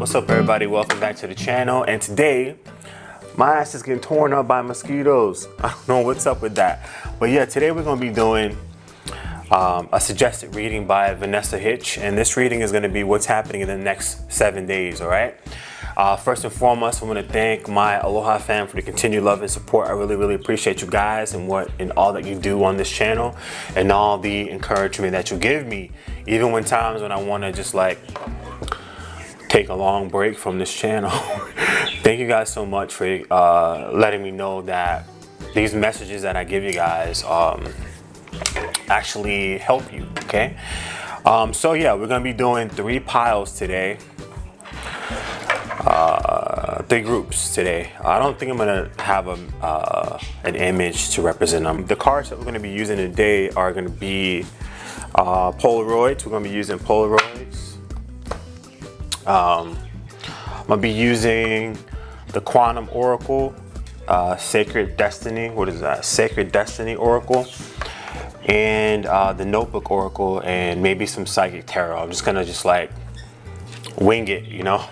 What's up, everybody? Welcome back to the channel. And today my ass is getting torn up by mosquitoes. I don't know what's up with that, but yeah, today we're going to be doing a suggested reading by Vanessa Hitch, and this reading is going to be what's happening in the next 7 days. All right, first and foremost, I want to thank my Aloha Fam for the continued love and support. I really appreciate you guys and all that you do on this channel and all the encouragement that you give me, even when times when I want to just like take a long break from this channel. Thank you guys so much for letting me know that these messages that I give you guys actually help you. Okay, so yeah, we're gonna be doing 3 piles today, 3 groups today. I don't think I'm gonna have an image to represent them. The cards that we're gonna be using today are gonna be Polaroids. We're gonna be using Polaroids. I'm gonna be using the Quantum Oracle, Sacred Destiny. What is that? Sacred Destiny Oracle, and the Notebook Oracle, and maybe some Psychic Tarot. I'm just gonna wing it, you know.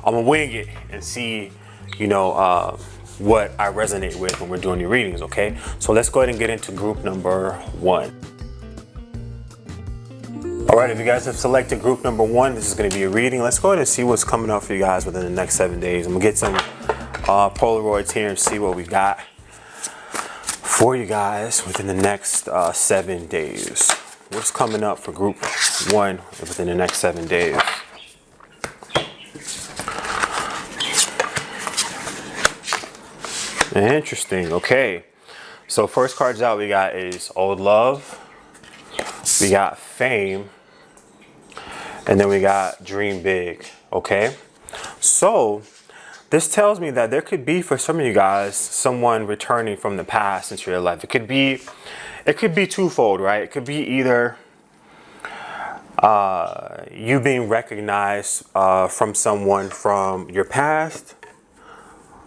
I'm gonna wing it and see, you know, what I resonate with when we're doing the readings. Okay, so let's go ahead and get into group number 1. All right, if you guys have selected group number 1, this is going to be a reading. Let's go ahead and see what's coming up for you guys within the next 7 days. I'm going to get some Polaroids here and see what we got for you guys within the next 7 days. What's coming up for group 1 within the next 7 days? Interesting. Okay, so first cards out we got is Old Love. We got Fame. And then we got Dream Big. Okay, so this tells me that there could be, for some of you guys, someone returning from the past into your life. It could be twofold, right? It could be either you being recognized from someone from your past,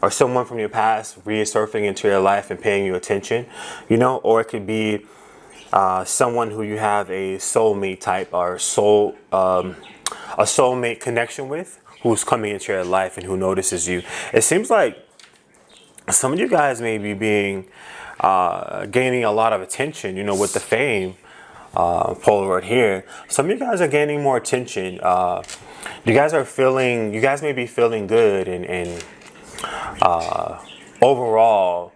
or someone from your past resurfacing into your life and paying you attention, you know, or it could be someone who you have a soulmate type or a soulmate connection with, who's coming into your life and who notices you. It seems like some of you guys may be gaining a lot of attention, you know, with the Fame Polaroid here. Some of you guys are gaining more attention. You guys may be feeling good and overall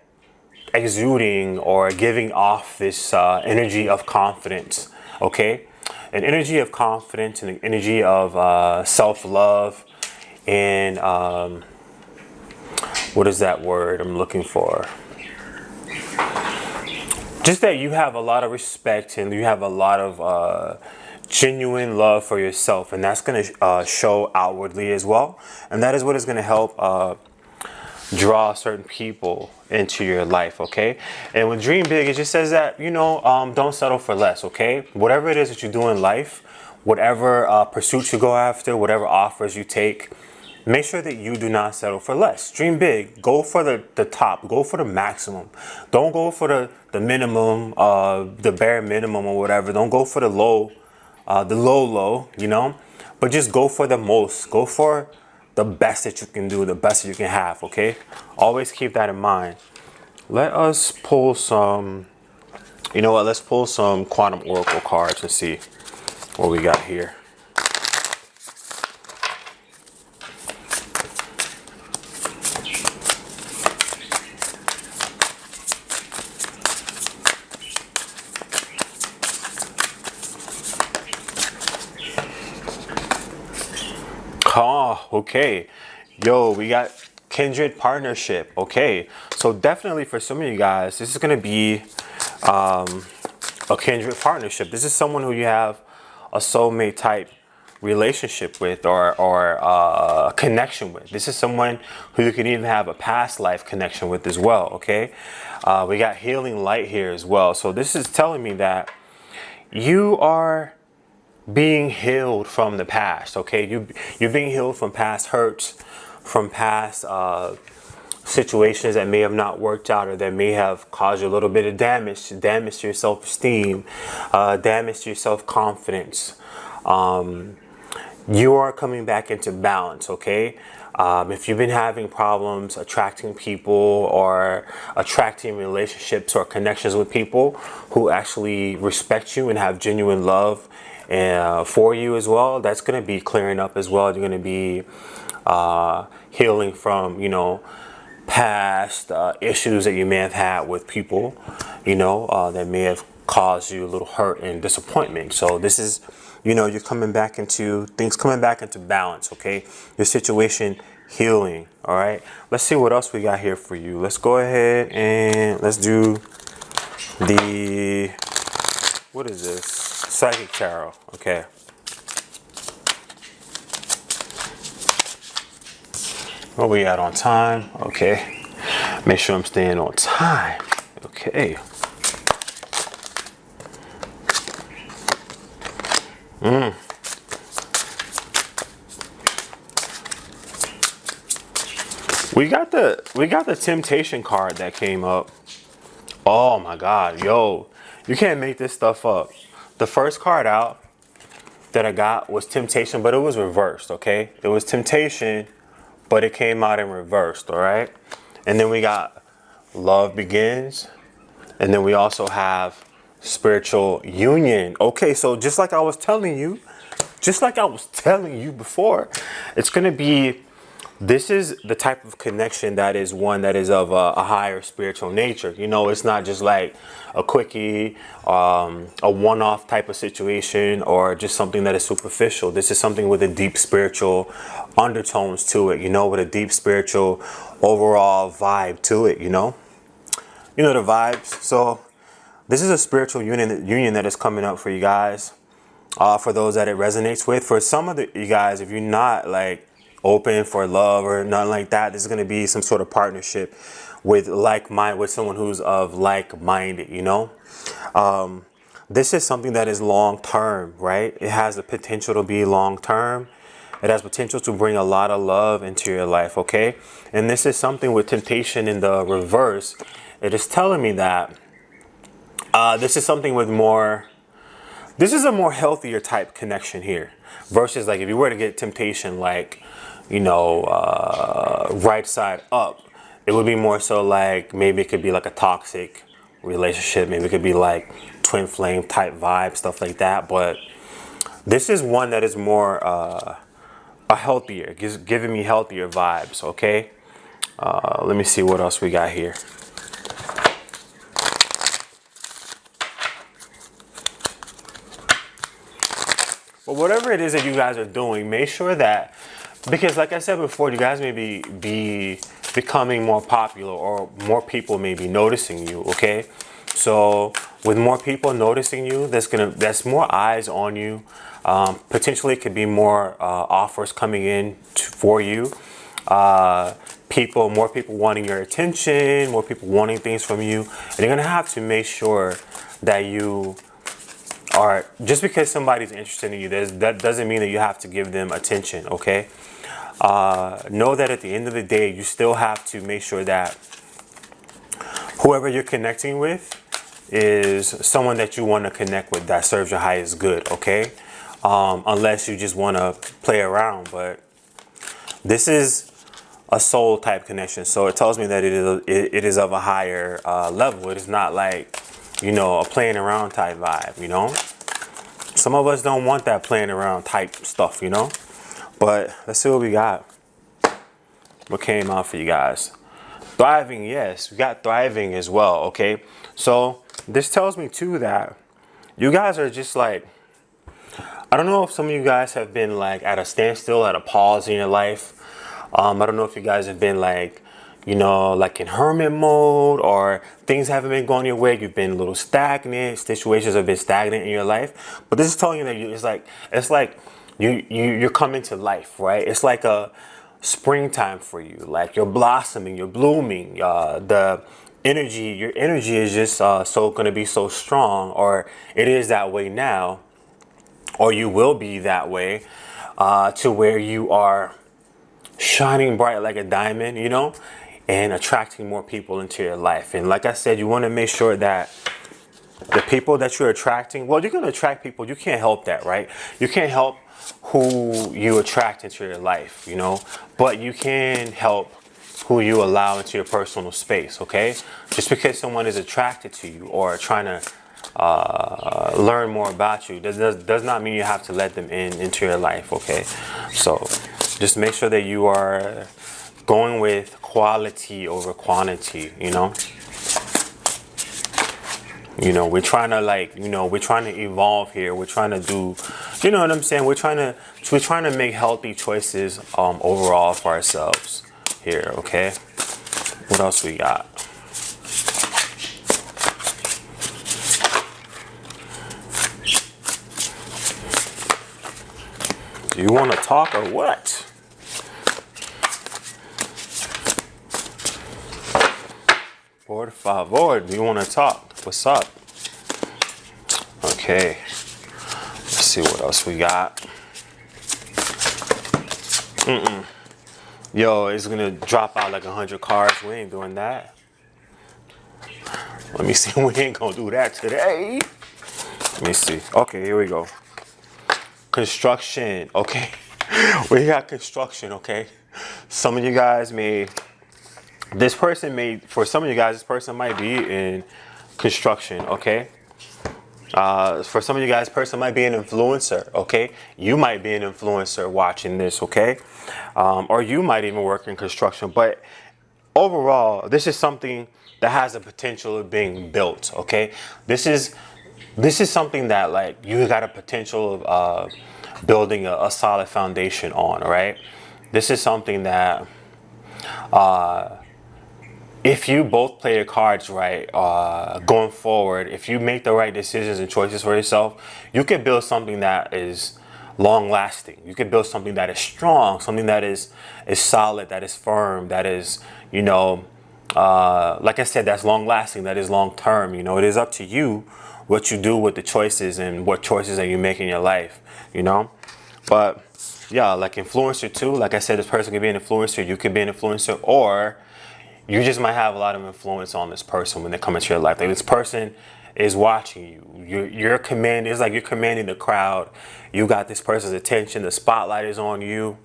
exuding or giving off this energy of confidence. Okay, an energy of confidence and an energy of self-love, and what is that word I'm looking for? Just that you have a lot of respect and you have a lot of genuine love for yourself, and that's going to show outwardly as well, and that is what is going to help draw certain people into your life. Okay, and with Dream Big, it just says that, you know, don't settle for less. Okay, whatever it is that you do in life, whatever pursuits you go after, whatever offers you take, make sure that you do not settle for less. Dream big. Go for the top. Go for the maximum. Don't go for the minimum, the bare minimum or whatever. Don't go for the low, you know, but just go for the most. Go for the best that you can do, the best that you can have. Okay, always keep that in mind. Let us pull some, you know what, let's pull some Quantum Oracle cards and see what we got here. Oh, okay. Yo, we got kindred partnership. Okay, so definitely for some of you guys, this is going to be a kindred partnership. This is someone who you have a soulmate type relationship with, or connection with. This is someone who you can even have a past life connection with as well. Okay, we got Healing Light here as well. So this is telling me that you are being healed from the past. Okay, you're being healed from past hurts, from past situations that may have not worked out, or that may have caused you a little bit of damage to your self-esteem, damage to your self-confidence. you are coming back into balance, okay? If you've been having problems attracting people or attracting relationships or connections with people who actually respect you and have genuine love for you as well, that's going to be clearing up as well. You're going to be healing from, you know, past issues that you may have had with people, you know, that may have caused you a little hurt and disappointment. So this is, you know, you're coming back into things, coming back into balance, okay? Your situation healing, all right? Let's see what else we got here for you. Let's go ahead and let's do the, what is this? Psychic Tarot, okay. Where we at on time? Okay. Make sure I'm staying on time. Okay. We got the temptation card that came up. Oh my God, yo, you can't make this stuff up. The first card out that I got was temptation, but it was reversed, okay? It was temptation, but it came out in reversed, all right? And then we got love begins. And then we also have spiritual union. Okay, so just like I was telling you before, it's going to be, this is the type of connection that is one that is of a higher spiritual nature. You know, it's not just like a quickie, a one-off type of situation or just something that is superficial. This is something with a deep spiritual undertones to it, you know, with a deep spiritual overall vibe to it, you know. You know the vibes. So this is a spiritual union that is coming up for you guys. For those that it resonates with. For some of you guys, if you're not like open for love or nothing like that, this is going to be some sort of partnership with with someone who's of like-minded, you know. This is something that is long-term, right? It has the potential to be long-term. It has potential to bring a lot of love into your life, okay? And this is something with temptation in the reverse. It is telling me that this is something with more, this is a more healthier type connection here. Versus like if you were to get temptation like, you know, right side up, it would be more so like, maybe it could be like a toxic relationship. Maybe it could be like twin flame type vibe, stuff like that. But this is one that is more a healthier, giving me healthier vibes, okay? Let me see what else we got here. But whatever it is that you guys are doing, make sure that, because like I said before, you guys may be becoming more popular, or more people may be noticing you, okay? So with more people noticing you, that's more eyes on you. Potentially it could be more offers coming in for you. More people wanting your attention, more people wanting things from you. And you're gonna have to make sure that you are, just because somebody's interested in you, that doesn't mean that you have to give them attention, okay? Know that at the end of the day, you still have to make sure that whoever you're connecting with is someone that you want to connect with, that serves your highest good, okay? Unless you just want to play around. But this is a soul type connection, so it tells me that it is of a higher level. It is not like, you know, a playing around type vibe, you know. Some of us don't want that playing around type stuff, you know. But let's see what we got. What came out for you guys? Thriving, yes, we got thriving as well, okay? So this tells me too that you guys are just like, I don't know if some of you guys have been like at a standstill, at a pause in your life. I don't know if you guys have been like, you know, like in hermit mode, or things haven't been going your way. You've been a little stagnant. Situations have been stagnant in your life. But this is telling you that it's like you're coming to life, right? It's like a springtime for you. Like you're blossoming, you're blooming. Your energy is just so going to be so strong, or it is that way now, or you will be that way, to where you are shining bright like a diamond, you know, and attracting more people into your life. And like I said, you want to make sure that the people that you're attracting, well, you're going to attract people. You can't help that, right? You can't help who you attract into your life, you know, but you can help who you allow into your personal space, okay? Just because someone is attracted to you or trying to learn more about you does not mean you have to let them into your life, okay? So just make sure that you are going with quality over quantity, you know? You know, we're trying to we're trying to evolve here. We're trying to do, you know what I'm saying? We're trying to make healthy choices overall for ourselves here, okay? What else we got? Do you want to talk or what? Por favor, do you want to talk? What's up? Okay. Let's see what else we got. Yo, it's gonna drop out like 100 cards. We ain't doing that. Let me see. We ain't gonna do that today. Let me see. Okay, here we go. Construction. Okay. We got construction, okay? Some of you guys for some of you guys, this person might be in construction, okay? For some of you guys, this person might be an influencer, okay? You might be an influencer watching this, okay? Or you might even work in construction. But overall, this is something that has the potential of being built, okay? This is something that, like, you got a potential of building a solid foundation on, all right? This is something that if you both play your cards right, going forward, if you make the right decisions and choices for yourself, you can build something that is long lasting. You can build something that is strong, something that is solid, that is firm, that is, you know, like I said, that's long lasting, that is long term. You know, it is up to you what you do with the choices and what choices that you make in your life, you know. But yeah, like influencer too, like I said, this person could be an influencer, you could be an influencer, or you just might have a lot of influence on this person when they come into your life. Like, this person is watching you. You're commanding. It's like you're commanding the crowd. You got this person's attention. The spotlight is on you.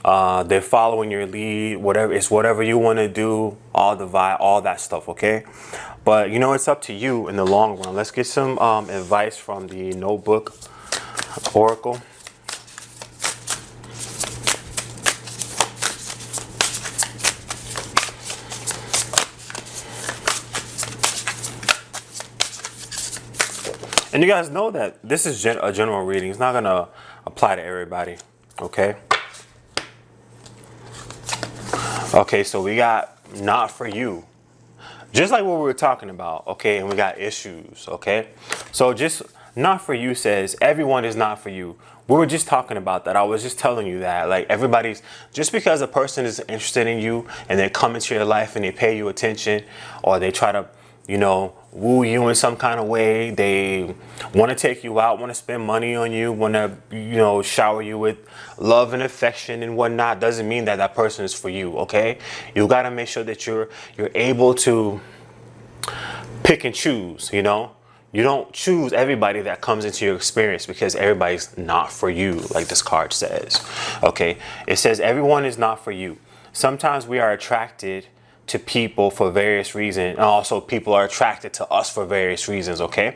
They're following your lead. Whatever you want to do. All the vibe, all that stuff. Okay, but you know, it's up to you in the long run. Let's get some advice from the Notebook Oracle. And you guys know that this is a general reading. It's not going to apply to everybody, okay? Okay, so we got not for you. Just like what we were talking about, okay? And we got issues, okay? So just not for you says everyone is not for you. We were just talking about that. I was just telling you that, like, just because a person is interested in you and they come into your life and they pay you attention, or they try to, you know, woo you in some kind of way, they want to take you out, want to spend money on you, want to, you know, shower you with love and affection and whatnot, doesn't mean that that person is for you, okay? You got to make sure that you're able to pick and choose, you know? You don't choose everybody that comes into your experience, because everybody's not for you, like this card says, okay? It says everyone is not for you. Sometimes we are attracted to people for various reasons, and also people are attracted to us for various reasons, okay?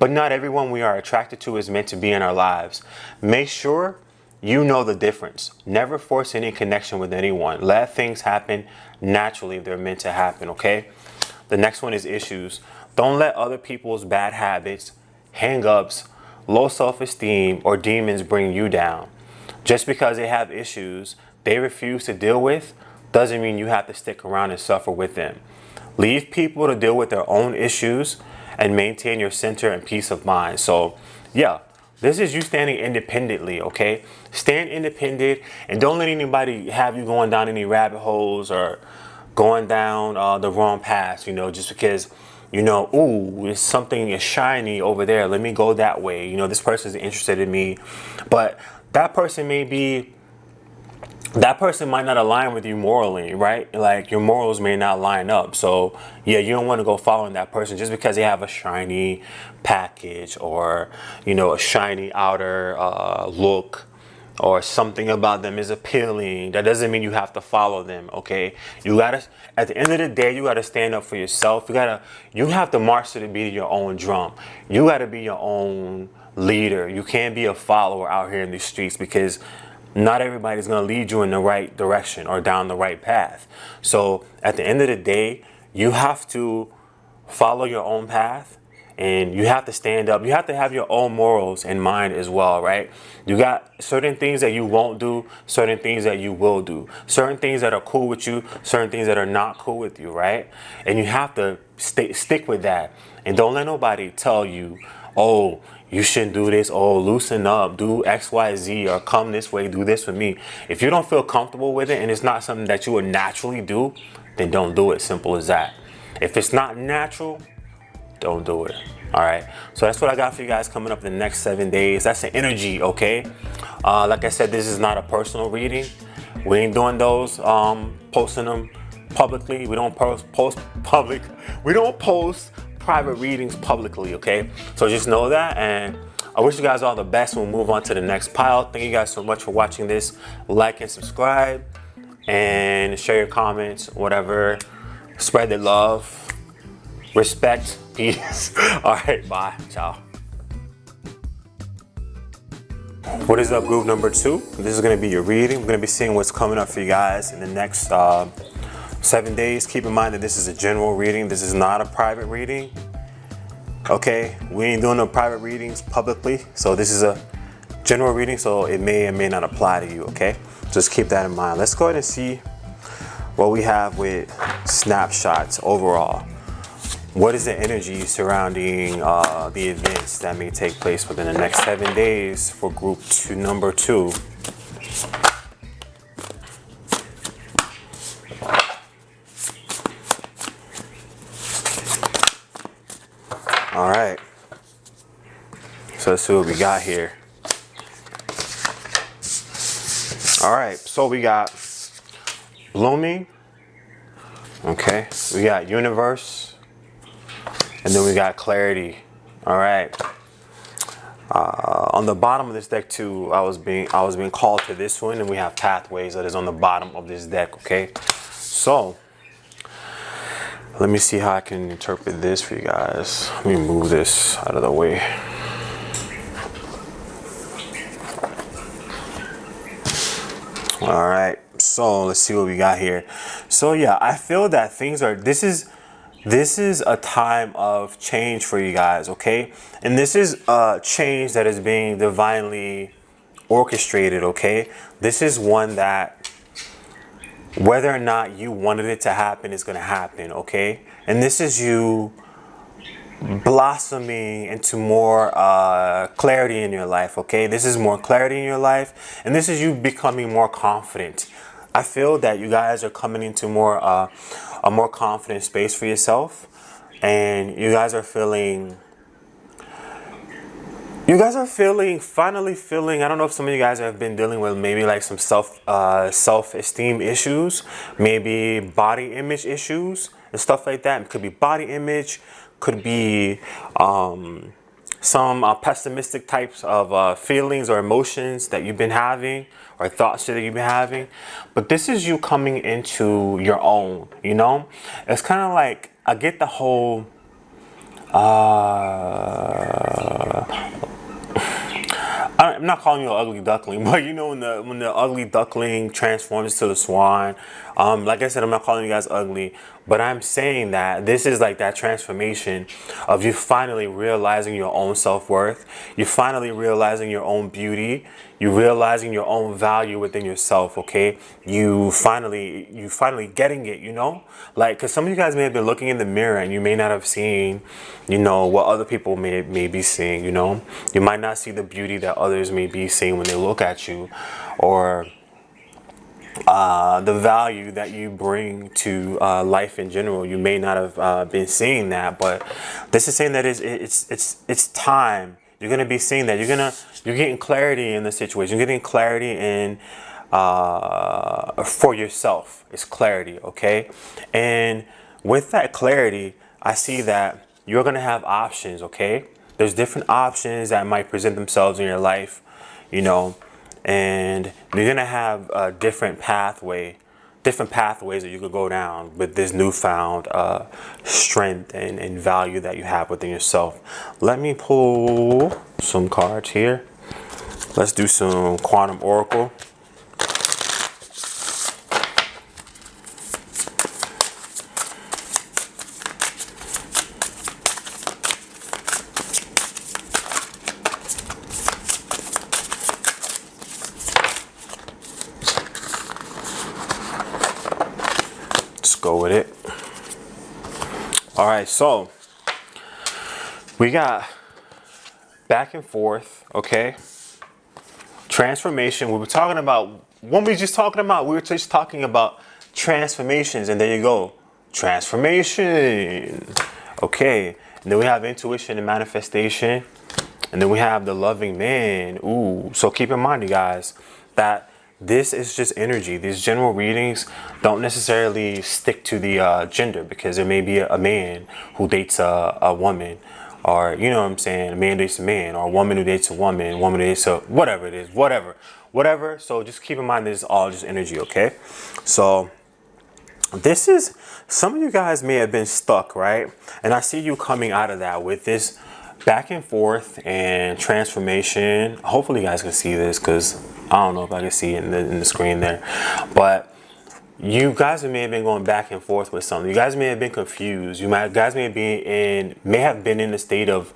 But not everyone we are attracted to is meant to be in our lives. Make sure you know the difference. Never force any connection with anyone. Let things happen naturally if they're meant to happen, okay? The next one is issues. Don't let other people's bad habits, hang-ups, low self-esteem, or demons bring you down. Just because they have issues they refuse to deal with doesn't mean you have to stick around and suffer with them. Leave people to deal with their own issues and maintain your center and peace of mind. So yeah, this is you standing independently, okay? Stand independent and don't let anybody have you going down any rabbit holes or going down the wrong path, you know, just because, you know, ooh, it's something is shiny over there, let me go that way. You know, this person is interested in me, but that person may be that person might not align with you morally, right? Like your morals may not line up. So yeah, you don't want to go following that person just because they have a shiny package, or, you know, a shiny outer look, or something about them is appealing. That doesn't mean you have to follow them, okay? You gotta, at the end of the day, you gotta stand up for yourself. You have to march to the beat of your own drum. You gotta be your own leader. You can't be a follower out here in the streets, because not everybody's going to lead you in the right direction or down the right path. So at the end of the day, you have to follow your own path, and you have to stand up. You have to have your own morals in mind as well, right? You got certain things that you won't do, certain things that you will do, certain things that are cool with you, certain things that are not cool with you, right? And you have to stick with that. And don't let nobody tell you, oh, you shouldn't do this, oh, loosen up, do X, Y, Z, or come this way, do this with me. If you don't feel comfortable with it and it's not something that you would naturally do, then don't do it. Simple as that. If it's not natural, don't do it. All right. So that's what I got for you guys coming up in the next 7 days. That's the energy, okay? Like I said, this is not a personal reading. We ain't doing those, posting them publicly. We don't post public. We don't post private readings publicly, okay? So just know that, and I wish you guys all the best. We'll move on to the next pile. Thank you guys so much for watching this. Like and subscribe, and share your comments, whatever. Spread the love, respect, peace. All right, bye, ciao. What is up, group number 2? This is going to be your reading. We're going to be seeing what's coming up for you guys in the next 7 days. Keep in mind that this is a general reading. This is not a private reading. Okay, we ain't doing no private readings publicly. So this is a general reading, so it may or may not apply to you, okay? Just keep that in mind. Let's go ahead and see what we have with snapshots overall. What is the energy surrounding the events that may take place within the next 7 days for group number 2? All right, so let's see what we got here. All right, so we got blooming, okay, we got universe, and then we got clarity. All right, on the bottom of this deck too, I was being called to this one, and we have pathways that is on the bottom of this deck, okay? So let me see how I can interpret this for you guys. Let me move this out of the way. All right, so let's see what we got here. So yeah, I feel that this is a time of change for you guys, okay? And this is a change that is being divinely orchestrated, okay? This is one that, whether or not you wanted it to happen, is going to happen, okay? And this is you blossoming into more clarity in your life, okay? This is more clarity in your life, and this is you becoming more confident. I feel that you guys are coming into a more confident space for yourself, and you guys are feeling, finally feeling, I don't know if some of you guys have been dealing with maybe like some self-esteem issues, maybe body image issues and stuff like that. It could be body image, could be some pessimistic types of feelings or emotions that you've been having, or thoughts that you've been having. But this is you coming into your own, you know? It's kind of like, I get the whole I'm not calling you an ugly duckling, but you know, when the ugly duckling transforms to the swan, like I said, I'm not calling you guys ugly, but I'm saying that this is like that transformation of you finally realizing your own self-worth. You finally realizing your own beauty. You realizing your own value within yourself, okay? You finally getting it, you know? Like, because some of you guys may have been looking in the mirror and you may not have seen, you know, what other people may be seeing, you know? You might not see the beauty that others may be seeing when they look at you, or the value that you bring to life in general. You may not have been seeing that, but this is saying that it's time. You're gonna be seeing that. You're getting clarity in the situation. You're getting clarity in for yourself. It's clarity, okay? And with that clarity, I see that you're going to have options, okay? There's different options that might present themselves in your life, you know, and you're going to have a different pathways that you could go down with this newfound strength and value that you have within yourself. Let me pull some cards here. Let's do some quantum oracle. Go with it. All right, so we got back and forth, okay? Transformation. We were just talking about transformations, and there you go. Transformation. Okay. And then we have intuition and manifestation. And then we have the loving man. Ooh. So keep in mind, you guys, that this is just energy. These general readings don't necessarily stick to the gender, because there may be a man who dates a woman, or, you know what I'm saying, a man dates a man, or a woman who dates a woman who dates a, whatever it is, whatever. So just keep in mind this is all just energy, okay? So this is, some of you guys may have been stuck, right? And I see you coming out of that with this back and forth and transformation. Hopefully you guys can see this, because I don't know if I can see it in the screen there, but you guys may have been going back and forth with something. You guys may have been confused. Guys may have been in a state of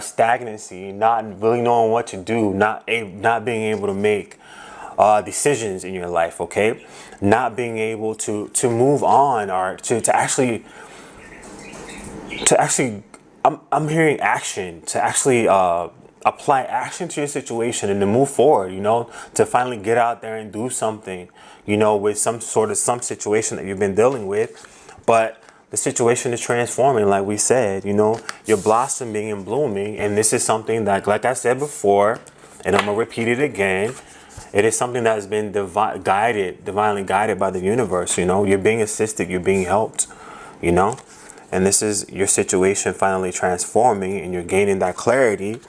stagnancy, not really knowing what to do, not being able to make decisions in your life, okay? Not being able to move on, or to actually I'm hearing action, to actually apply action to your situation and to move forward, you know, to finally get out there and do something, you know, with some situation that you've been dealing with. But the situation is transforming, like we said, you know, you're blossoming and blooming. And this is something that, like I said before, and I'm gonna repeat it again, it is something that has been divinely guided by the universe. You know, you're being assisted, you're being helped, you know. And this is your situation finally transforming, and you're gaining that clarity.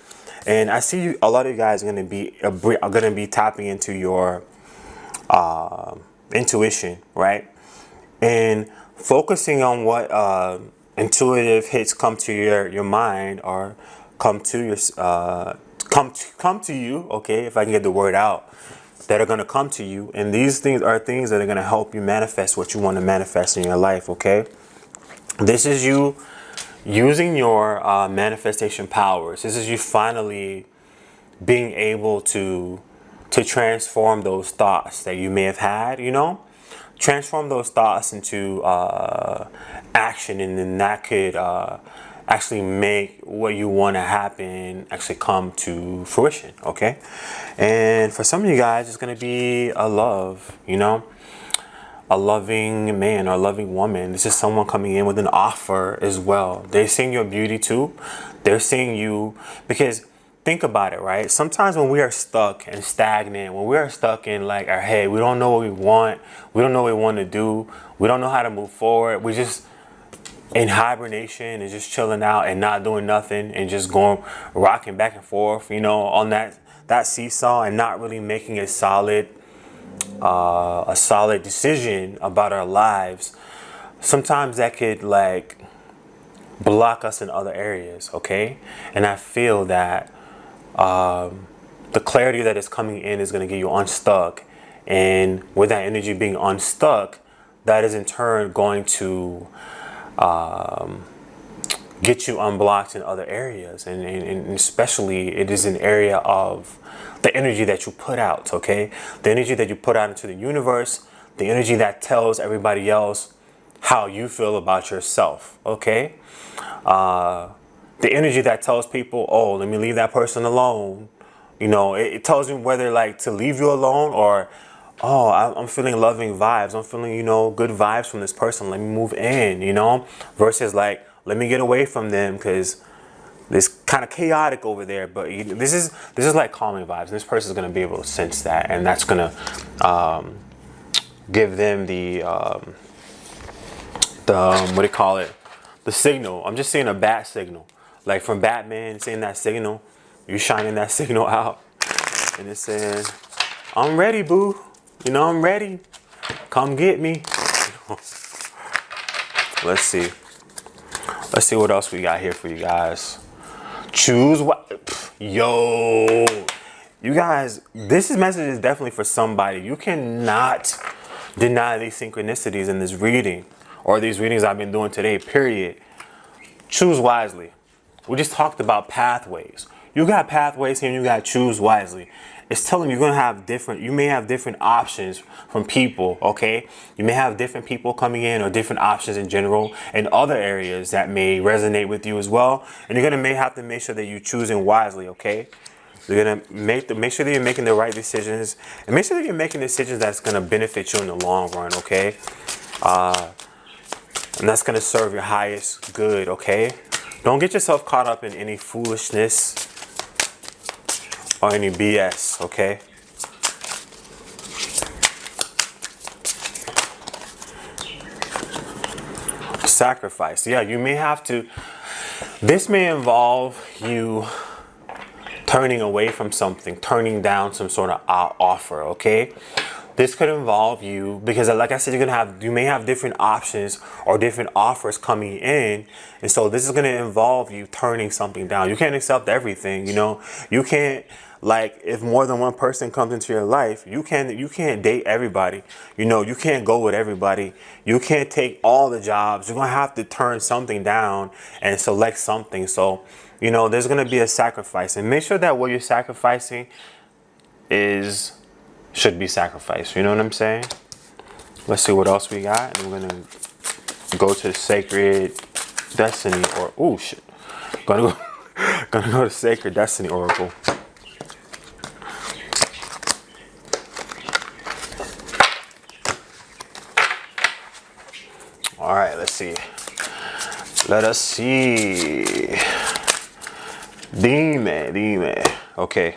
And I see a lot of you guys are going to be tapping into your intuition, right? And focusing on what intuitive hits come to your mind, or come to you, okay, if I can get the word out, that are going to come to you. And these things are things that are going to help you manifest what you want to manifest in your life, okay? This is you using your manifestation powers. This is you finally being able to transform those thoughts that you may have had, you know, transform those thoughts into action, and then that could actually make what you want to happen actually come to fruition, okay? And for some of you guys, it's going to be a love, you know, a loving man or a loving woman. This is someone coming in with an offer as well. They're seeing your beauty too. They're seeing you, because think about it, right? Sometimes when we are stuck and stagnant, when we are stuck in like our head, we don't know what we want. We don't know what we want to do. We don't know how to move forward. We just in hibernation and just chilling out and not doing nothing and just going rocking back and forth, you know, on that seesaw, and not really making a solid decision about our lives. Sometimes that could like block us in other areas, okay? And I feel that the clarity that is coming in is going to get you unstuck, and with that energy being unstuck, that is in turn going to get you unblocked in other areas, and especially it is an area of the energy that you put out, okay? The energy that you put out into the universe, the energy that tells everybody else how you feel about yourself, okay? The energy that tells people, oh, let me leave that person alone. You know, it tells you whether like to leave you alone, or, oh, I'm feeling loving vibes. I'm feeling, you know, good vibes from this person. Let me move in, you know, versus like, let me get away from them because It's kind of chaotic over there, but this is like calming vibes. This person is going to be able to sense that, and that's going to give them the what do you call it? The signal. I'm just seeing a bat signal, like from Batman, seeing that signal. You're shining that signal out, and it's saying, "I'm ready, boo. You know, I'm ready. Come get me." Let's see. Let's see what else we got here for you guys. Choose what? Yo, you guys, this message is definitely for somebody. You cannot deny these synchronicities in this reading, or these readings I've been doing today, period. Choose wisely. We just talked about pathways. You got pathways here and you got to choose wisely. It's telling you you may have different options from people, okay? You may have different people coming in, or different options in general in other areas that may resonate with you as well. And you're gonna have to make sure that you're choosing wisely, okay? You're gonna make sure that you're making the right decisions, and make sure that you're making decisions that's gonna benefit you in the long run, okay? And that's gonna serve your highest good, okay? Don't get yourself caught up in any foolishness or any BS, okay? Sacrifice. Yeah, you may have to. This may involve you turning away from something, turning down some sort of offer, okay? This could involve you, because like I said, you may have different options or different offers coming in, and so this is going to involve you turning something down. You can't accept everything, you know. You can't, like, if more than one person comes into your life, you can't date everybody. You know, you can't go with everybody. You can't take all the jobs. You're going to have to turn something down and select something. So, you know, there's going to be a sacrifice, and make sure that what you're sacrificing should be sacrificed. You know what I'm saying? Let's see what else we got. And we're going to go to Sacred Destiny, or oh shit. Gonna go to Sacred Destiny Oracle. All right, let's see. Let us see. Dime. Okay.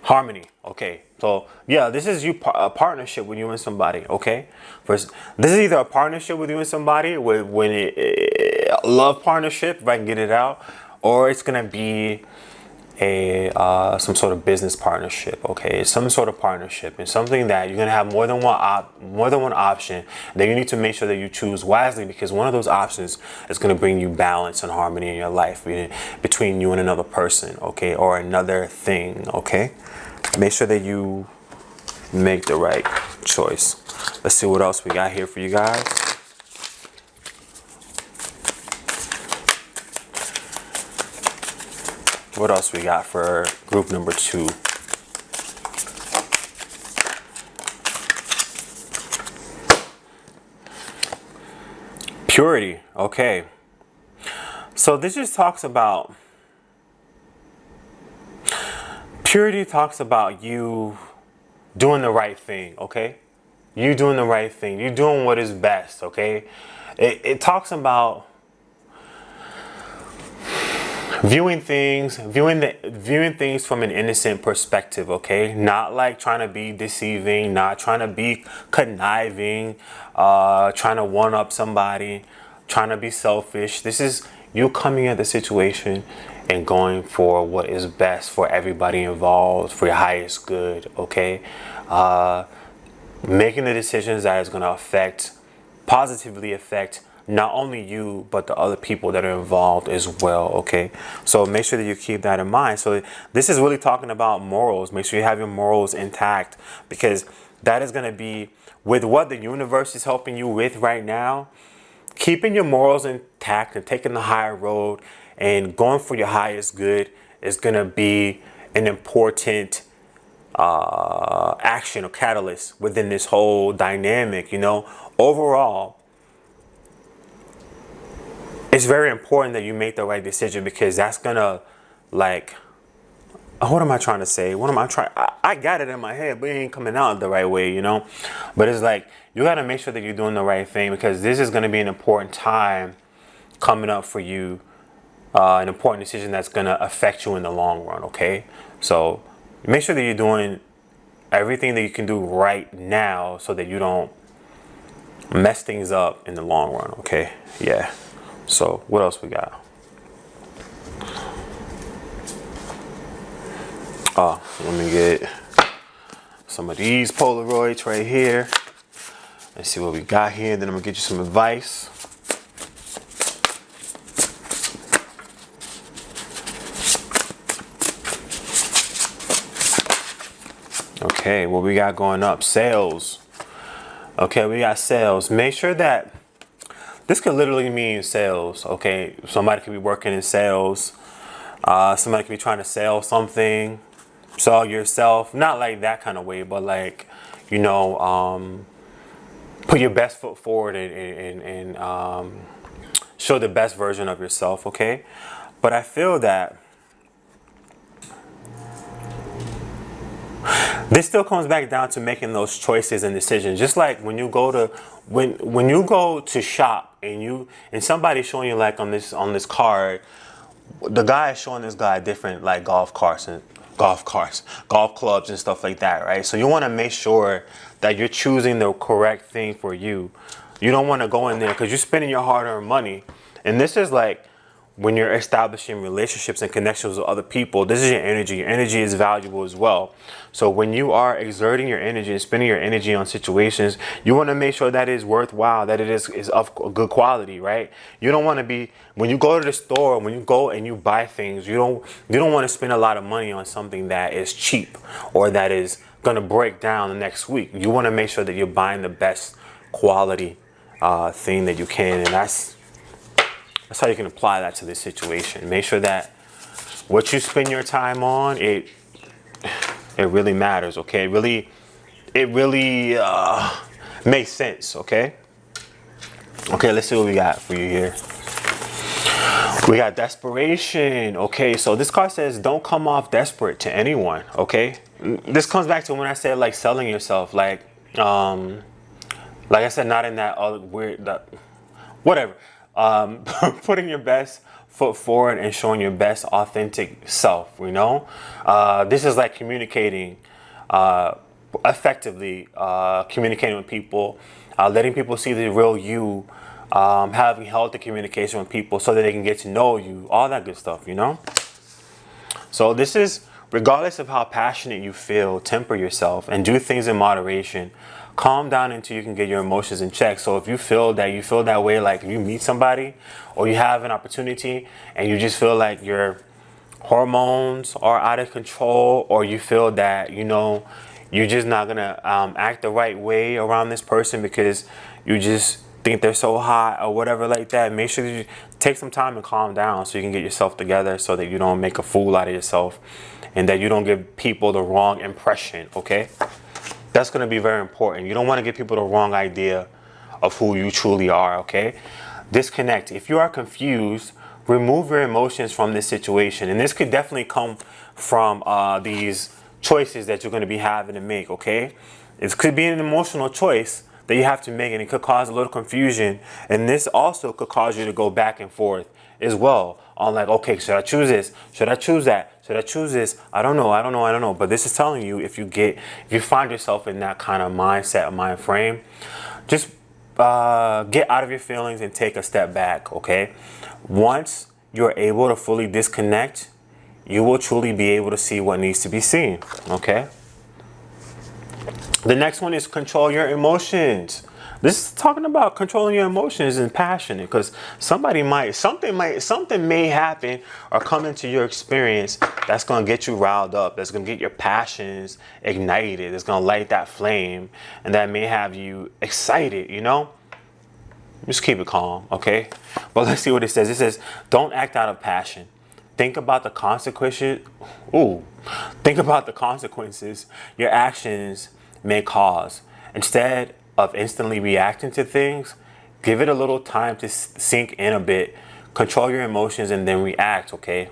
Harmony. Okay. So yeah, this is a partnership with you and somebody. Okay. First, this is either a partnership with you and somebody, love partnership, if I can get it out, or it's gonna be some sort of business partnership. Okay, some sort of partnership, and something that you're gonna have more than one option. Then you need to make sure that you choose wisely, because one of those options is gonna bring you balance and harmony in your life between you and another person, okay, or another thing. Okay, make sure that you make the right choice. Let's see what else we got here for you guys. What else we got for group number 2? Purity. Okay. So this just talks about purity. Talks about you doing the right thing. Okay. You doing the right thing. You doing what is best. Okay. It talks about viewing things from an innocent perspective, okay? Not like trying to be deceiving, not trying to be conniving, trying to one up somebody, trying to be selfish. This is you coming at the situation and going for what is best for everybody involved, for your highest good, okay? Making the decisions that is going to positively affect not only you, but the other people that are involved as well, okay? So make sure that you keep that in mind. So this is really talking about morals. Make sure you have your morals intact, because that is going to be, with what the universe is helping you with right now, keeping your morals intact and taking the higher road and going for your highest good is going to be an important action or catalyst within this whole dynamic, you know. Overall, it's very important that you make the right decision, because that's gonna, like, what am I trying to say? I got it in my head, but it ain't coming out the right way, you know? But it's like, you gotta make sure that you're doing the right thing, because this is gonna be an important time coming up for you an important decision that's going to affect you in the long run, okay? So make sure that you're doing everything that you can do right now so that you don't mess things up in the long run, okay? Yeah. So what else we got? Oh, let me get some of these Polaroids right here. Let's see what we got here. Then I'm gonna get you some advice. Okay, what we got going up? Sales. Okay, we got sales. Make sure that this could literally mean sales. Okay, somebody could be working in sales. Somebody could be trying to sell something, sell yourself. Not like that kind of way, but like, you know, put your best foot forward and show the best version of yourself. Okay, but I feel that this still comes back down to making those choices and decisions. Just like when you go to when you go to shop and somebody's showing you, like on this card, the guy is showing this guy different like golf clubs and stuff like that, right? So you want to make sure that you're choosing the correct thing for you. You don't want to go in there because you're spending your hard-earned money, and this is like when you're establishing relationships and connections with other people. This is your energy. Your energy is valuable as well. So when you are exerting your energy and spending your energy on situations, you want to make sure that it is worthwhile, that it is of good quality, right? You don't want to be, when you go to the store, when you go and you buy things, you don't want to spend a lot of money on something that is cheap or that is going to break down the next week. You want to make sure that you're buying the best quality thing that you can, and that's how you can apply that to this situation. Make sure that what you spend your time on, it really matters, okay? It really makes sense, okay? Okay, let's see what we got for you here. We got desperation, okay? So this card says don't come off desperate to anyone, okay? This comes back to when I said like selling yourself, like I said, not in that weird, whatever. Putting your best foot forward and showing your best authentic self, you know? This is like communicating effectively, communicating with people, letting people see the real you, having healthy communication with people so that they can get to know you, all that good stuff, you know? So this is, regardless of how passionate you feel, temper yourself and do things in moderation. Calm down until you can get your emotions in check. So if you feel that way, like if you meet somebody or you have an opportunity and you just feel like your hormones are out of control, or you feel that, you know, you're just not gonna act the right way around this person because you just think they're so hot or whatever like that, make sure you take some time and calm down so you can get yourself together, so that you don't make a fool out of yourself and that you don't give people the wrong impression, okay? That's going to be very important. You don't want to give people the wrong idea of who you truly are, okay? Disconnect. If you are confused, remove your emotions from this situation. And this could definitely come from these choices that you're going to be having to make, okay? It could be an emotional choice that you have to make, and it could cause a little confusion. And this also could cause you to go back and forth as well on like, okay, should I choose this? Should I choose that? Should I choose this? I don't know. But this is telling you, if you find yourself in that kind of mindset, mind frame, just get out of your feelings and take a step back, okay? Once you're able to fully disconnect, you will truly be able to see what needs to be seen, okay? The next one is control your emotions. This is talking about controlling your emotions and passionate, because something may happen or come into your experience that's going to get you riled up, that's going to get your passions ignited, that's going to light that flame, and that may have you excited, you know? Just keep it calm, okay? But let's see what it says. It says, don't act out of passion. Think about the consequences. Think about the consequences your actions may cause. Instead of instantly reacting to things, give it a little time to sink in a bit. Control your emotions and then react, okay?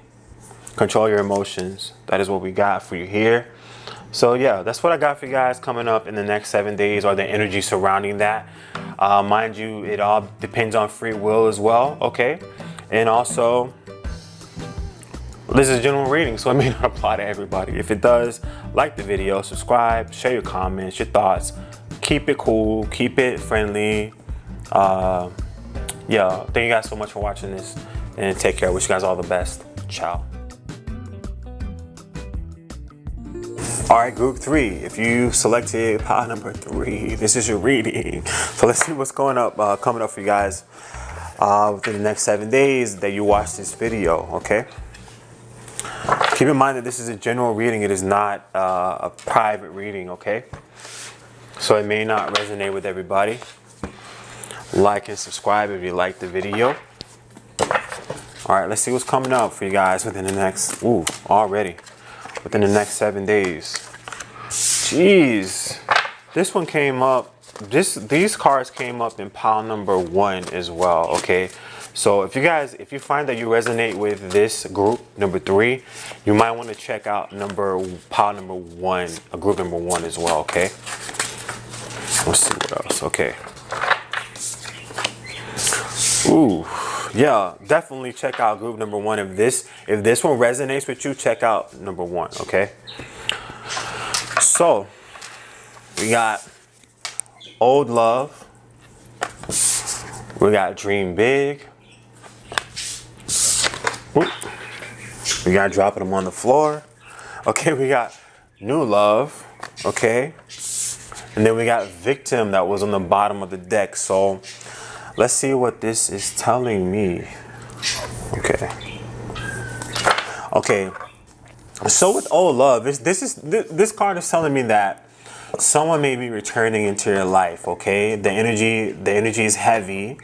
Control your emotions. That is what we got for you here. So yeah, that's what I got for you guys coming up in the next 7 days, or the energy surrounding that. Mind you, it all depends on free will as well, okay? And also, This is a general reading, so it may not apply to everybody. If it does, like the video, subscribe, share your comments, your thoughts. Keep it cool, keep it friendly. Yeah, thank you guys so much for watching this, and take care. Wish you guys all the best. Ciao. All right, group 3. If you selected pile number 3, this is your reading. So let's see what's coming up for you guys within the next 7 days that you watch this video. Okay. Keep in mind that this is a general reading. It is not a private reading. Okay. So it may not resonate with everybody. Like and subscribe if you like the video. All right, let's see what's coming up for you guys within the next, within the next 7 days. Jeez, this one came up, these cards came up in pile number 1 as well, okay? So if you find that you resonate with this group, number 3, you might want to check out pile number 1, group number 1 as well, okay? Let's see what else, okay. Ooh, yeah, definitely check out group number 1. If this one resonates with you, check out number 1, okay? So, we got old love. We got dream big. Ooh. We got dropping them on the floor. Okay, we got new love, okay? And then we got victim that was on the bottom of the deck. So, let's see what this is telling me. Okay. So with old love, this card is telling me that someone may be returning into your life. Okay, the energy is heavy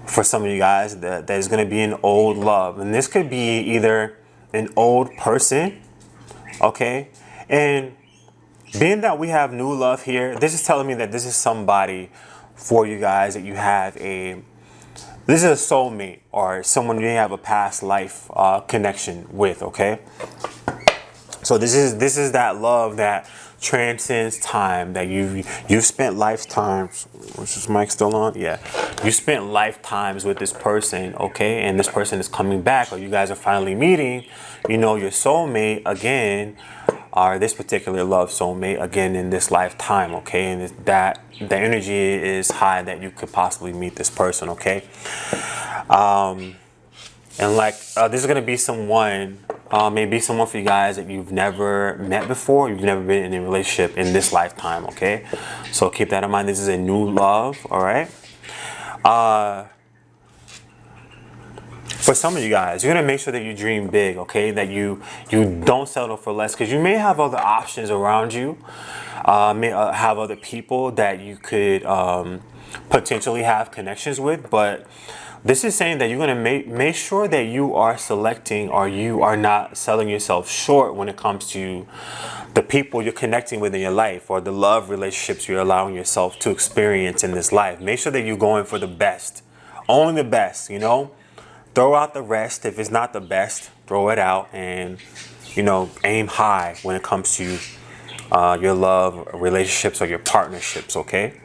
for some of you guys. That is going to be an old love, and this could be either an old person. Okay, and being that we have new love here, this is telling me that this is somebody for you guys that you have this is a soulmate or someone you have a past life connection with, okay? So this is that love that transcends time, that you've spent lifetimes. Is this mic still on? Yeah. You spent lifetimes with this person, okay? And this person is coming back, or you guys are finally meeting, your soulmate again, or this particular love soulmate again in this lifetime, okay? And that the energy is high that you could possibly meet this person, okay? And like this is gonna be someone, maybe someone for you guys that you've never met before, you've never been in a relationship in this lifetime, okay? So keep that in mind. This is a new love, all right? For some of you guys, you're going to make sure that you dream big, okay? That you don't settle for less, because you may have other options around you, may have other people that you could potentially have connections with, but this is saying that you're going to make sure that you are selecting, or you are not selling yourself short when it comes to the people you're connecting with in your life, or the love relationships you're allowing yourself to experience in this life. Make sure that you're going for the best, only the best, Throw out the rest. If it's not the best, throw it out, and aim high when it comes to your love relationships or your partnerships, okay?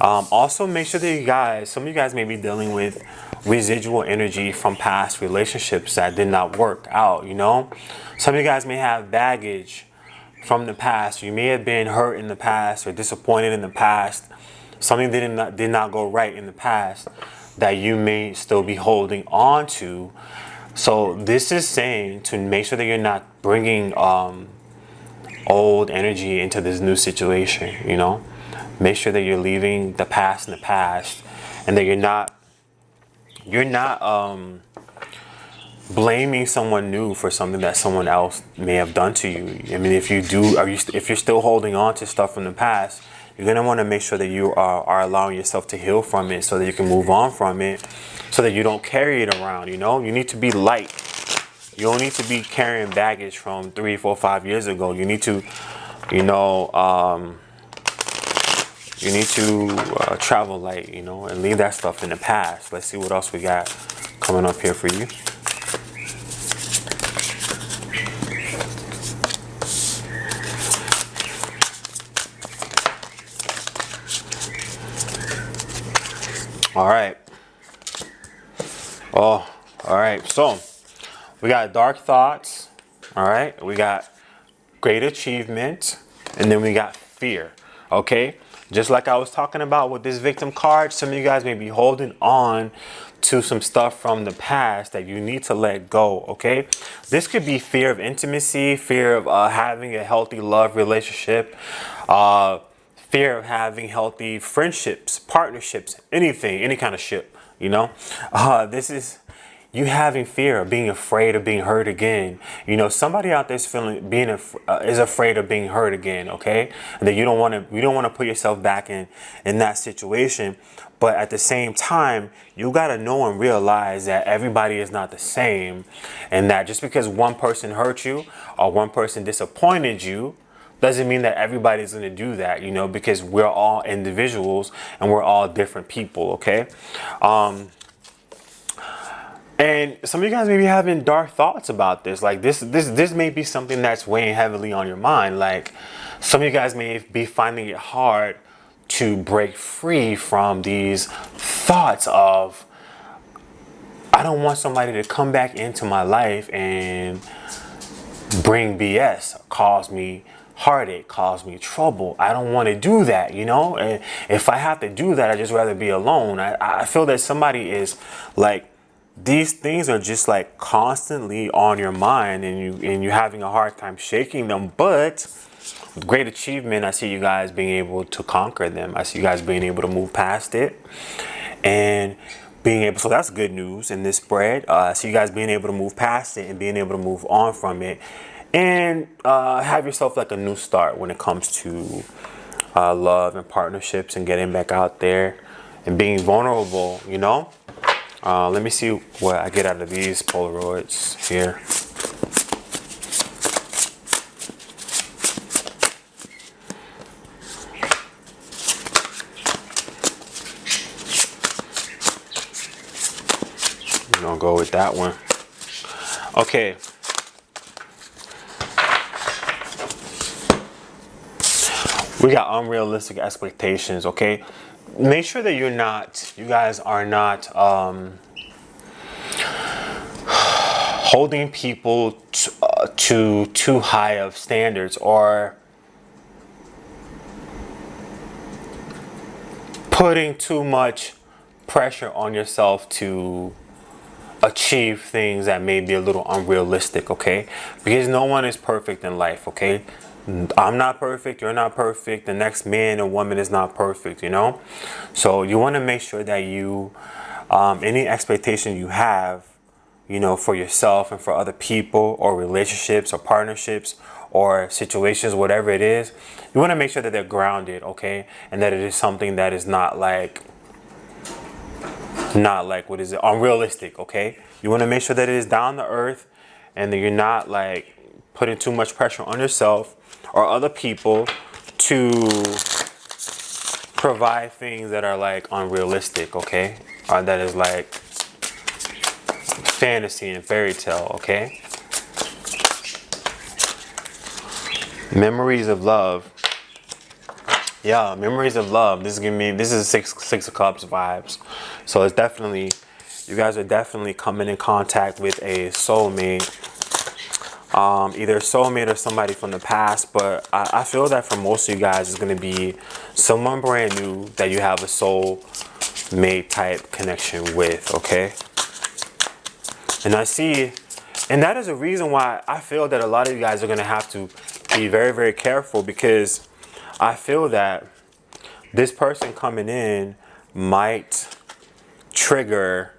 Also, make sure that some of you guys may be dealing with residual energy from past relationships that did not work out, Some of you guys may have baggage from the past. You may have been hurt in the past or disappointed in the past. Something did not go right in the past that you may still be holding on to. So this is saying to make sure that you're not bringing old energy into this new situation, Make sure that you're leaving the past in the past, and that you're not blaming someone new for something that someone else may have done to you. I mean, if you're still holding on to stuff from the past, you're going to want to make sure that you are allowing yourself to heal from it, so that you can move on from it, so that you don't carry it around, You need to be light. You don't need to be carrying baggage from 3, 4, 5 years ago. You need to, travel light, and leave that stuff in the past. Let's see what else we got coming up here for you. All right. Oh, all right. So We got dark thoughts. All right. We got great achievement. And then we got fear. Okay. Just like I was talking about with this victim card, some of you guys may be holding on to some stuff from the past that you need to let go. Okay. This could be fear of intimacy, fear of having a healthy love relationship, fear of having healthy friendships, partnerships, anything, any kind of ship, you know. This is you having fear of being afraid of being hurt again. You know, somebody out there is feeling is afraid of being hurt again. Okay, and that you don't want to put yourself back in that situation. But at the same time, you got to know and realize that everybody is not the same, and that just because one person hurt you or one person disappointed you doesn't mean that everybody's going to do that, you know, because we're all individuals and we're all different people. Okay. And some of you guys may be having dark thoughts about this. Like this may be something that's weighing heavily on your mind. Like some of you guys may be finding it hard to break free from these thoughts of, I don't want somebody to come back into my life and bring BS, cause me heartache, cause me trouble. I don't want to do that, you know? And if I have to do that, I'd just rather be alone. I feel that somebody is like, these things are just like constantly on your mind, and you're having a hard time shaking them. But with great achievement, I see you guys being able to conquer them. I see you guys being able to move past it and being able. So that's good news in this spread. I see you guys being able to move past it and being able to move on from it, and have yourself like a new start when it comes to love and partnerships and getting back out there and being vulnerable. You know. Let me see what I get out of these Polaroids here. I'm gonna go with that one. Okay. We got unrealistic expectations, okay? Make sure that you guys are not holding people to too high of standards, or putting too much pressure on yourself to achieve things that may be a little unrealistic, okay? Because no one is perfect in life, okay? I'm not perfect, you're not perfect, the next man or woman is not perfect, you know? So you want to make sure that you, any expectation you have, you know, for yourself and for other people, or relationships or partnerships or situations, whatever it is, you want to make sure that they're grounded, okay? And that it is something that is not like, what is it, unrealistic, okay? You want to make sure that it is down to earth, and that you're not like putting too much pressure on yourself or other people to provide things that are like unrealistic, okay? Or that is like fantasy and fairy tale, okay? Memories of love. Yeah, memories of love. This is six of cups vibes. So it's definitely, you guys are definitely coming in contact with a soulmate. Either a soulmate or somebody from the past, but I feel that for most of you guys, it's going to be someone brand new that you have a soulmate type connection with, okay? And I see, and that is a reason why I feel that a lot of you guys are going to have to be very, very careful, because I feel that this person coming in might trigger,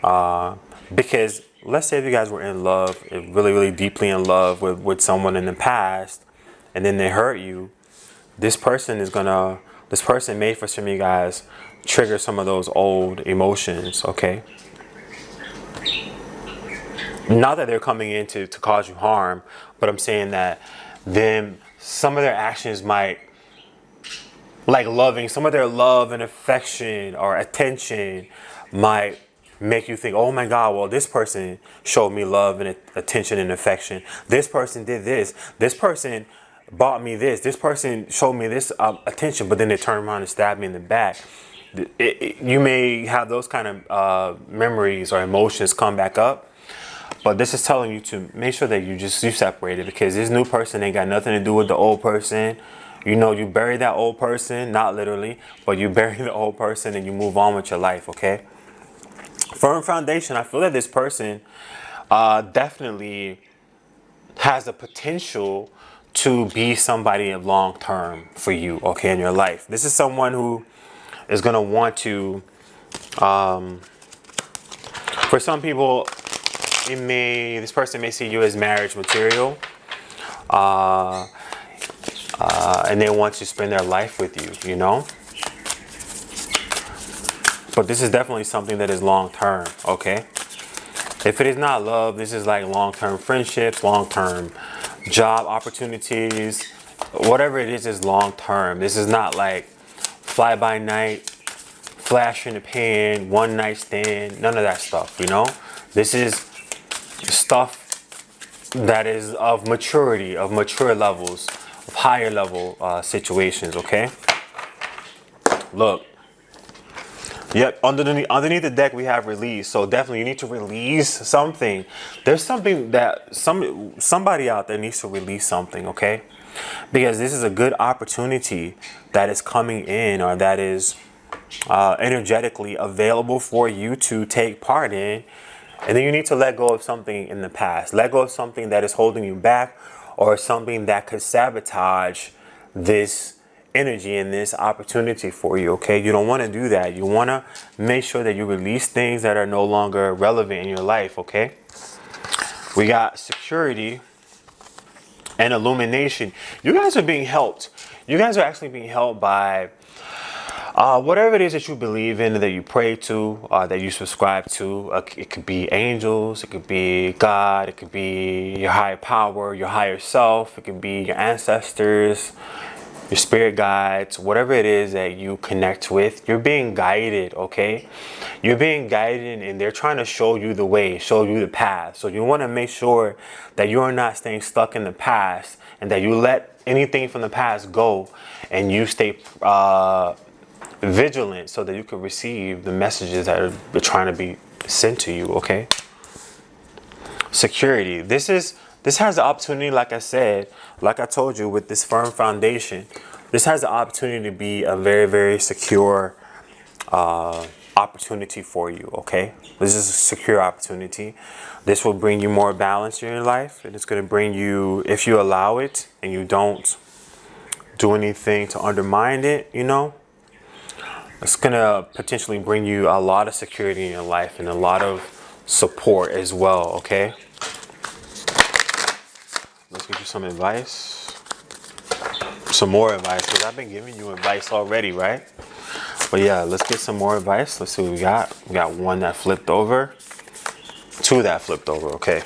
because let's say if you guys were in love, really, really deeply in love with someone in the past, and then they hurt you, this person may, for some of you guys, trigger some of those old emotions, okay? Not that they're coming in to cause you harm, but I'm saying that some of their actions might, like some of their love and affection or attention might make you think, oh my God, well, this person showed me love and attention and affection. This person did this. This person bought me this. This person showed me this attention, but then they turned around and stabbed me in the back. You may have those kind of memories or emotions come back up. But this is telling you to make sure that you separate it, because this new person ain't got nothing to do with the old person. You know, you bury that old person, not literally, but you bury the old person and you move on with your life, okay? Firm foundation. I feel that this person definitely has the potential to be somebody of long term for you, okay, in your life. This is someone who is going to want to, for some people, this person may see you as marriage material, and they want to spend their life with you, you know? But this is definitely something that is long term, okay? If it is not love, this is like long-term friendships, long-term job opportunities. Whatever it is long-term. This is not like fly-by-night, flash in the pan, one-night stand, none of that stuff, you know? This is stuff that is of maturity, of mature levels, of higher level situations, okay? Look. Yep, underneath the deck we have release. So definitely you need to release something. There's something that somebody out there needs to release something, okay? Because this is a good opportunity that is coming in, or that is energetically available for you to take part in. And then you need to let go of something in the past. Let go of something that is holding you back, or something that could sabotage this energy and this opportunity for you, okay? You don't want to do that. You want to make sure that you release things that are no longer relevant in your life, okay? We got security and illumination. You guys are being helped. You guys are actually being helped by whatever it is that you believe in, that you pray to, that you subscribe to. It could be angels, it could be God, it could be your higher power, your higher self, it could be your ancestors, your spirit guides, whatever it is that you connect with. You're being guided, okay? You're being guided, and they're trying to show you the way, show you the path. So you want to make sure that you are not staying stuck in the past, and that you let anything from the past go, and you stay vigilant so that you can receive the messages that are trying to be sent to you, okay? Security. This has the opportunity, like I said, like I told you, with this firm foundation, this has the opportunity to be a very, very secure opportunity for you, okay? This is a secure opportunity. This will bring you more balance in your life, and it's going to bring you, if you allow it and you don't do anything to undermine it, you know, it's going to potentially bring you a lot of security in your life and a lot of support as well, okay? Let's get you some advice. Some more advice, because I've been giving you advice already, right? But yeah, let's get some more advice. Let's see what we got. We got one that flipped over. Two that flipped over, okay.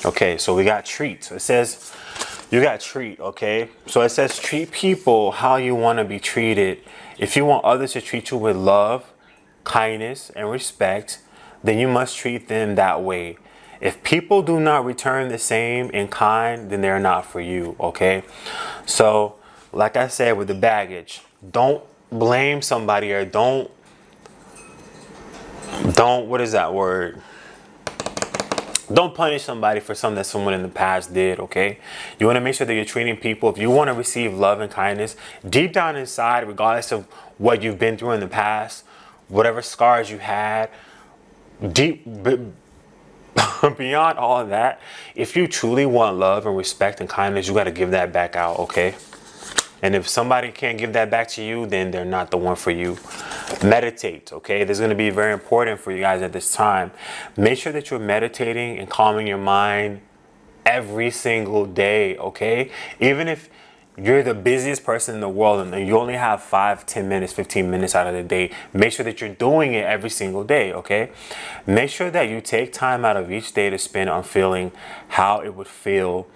Okay, so we got treat. It says, you got treat, okay? So it says treat people how you want to be treated. If you want others to treat you with love, kindness, and respect, then you must treat them that way. If people do not return the same in kind, then they're not for you, okay? So, like I said with the baggage, don't blame somebody, or don't, what is that word? Don't punish somebody for something that someone in the past did, okay? You want to make sure that you're treating people, if you want to receive love and kindness, deep down inside, regardless of what you've been through in the past, whatever scars you had, beyond all of that, if you truly want love and respect and kindness, you got to give that back out, okay? And if somebody can't give that back to you, then they're not the one for you. Meditate, okay? This is going to be very important for you guys at this time. Make sure that you're meditating and calming your mind every single day, okay? Even if you're the busiest person in the world and you only have 5, 10 minutes, 15 minutes out of the day, make sure that you're doing it every single day, okay? Make sure that you take time out of each day to spend on feeling how it would feel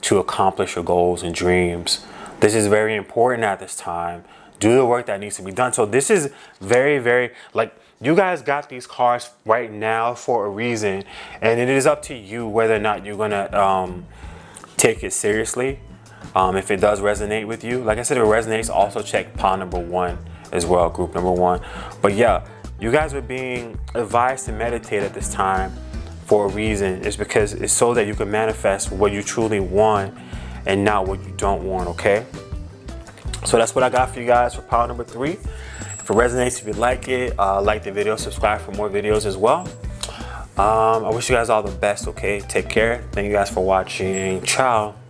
to accomplish your goals and dreams. This is very important at this time. Do the work that needs to be done. So this is very, very, like, you guys got these cards right now for a reason, and it is up to you whether or not you're gonna take it seriously. If it does resonate with you, like I said, if it resonates, also check pile number 1 as well, group number 1. But yeah, you guys are being advised to meditate at this time. for a reason. It's because it's so that you can manifest what you truly want and not what you don't want, okay? So that's what I got for you guys for pile number 3. If it resonates, if you like it, like the video, subscribe for more videos as well. I wish you guys all the best, okay? Take care. Thank you guys for watching. Ciao.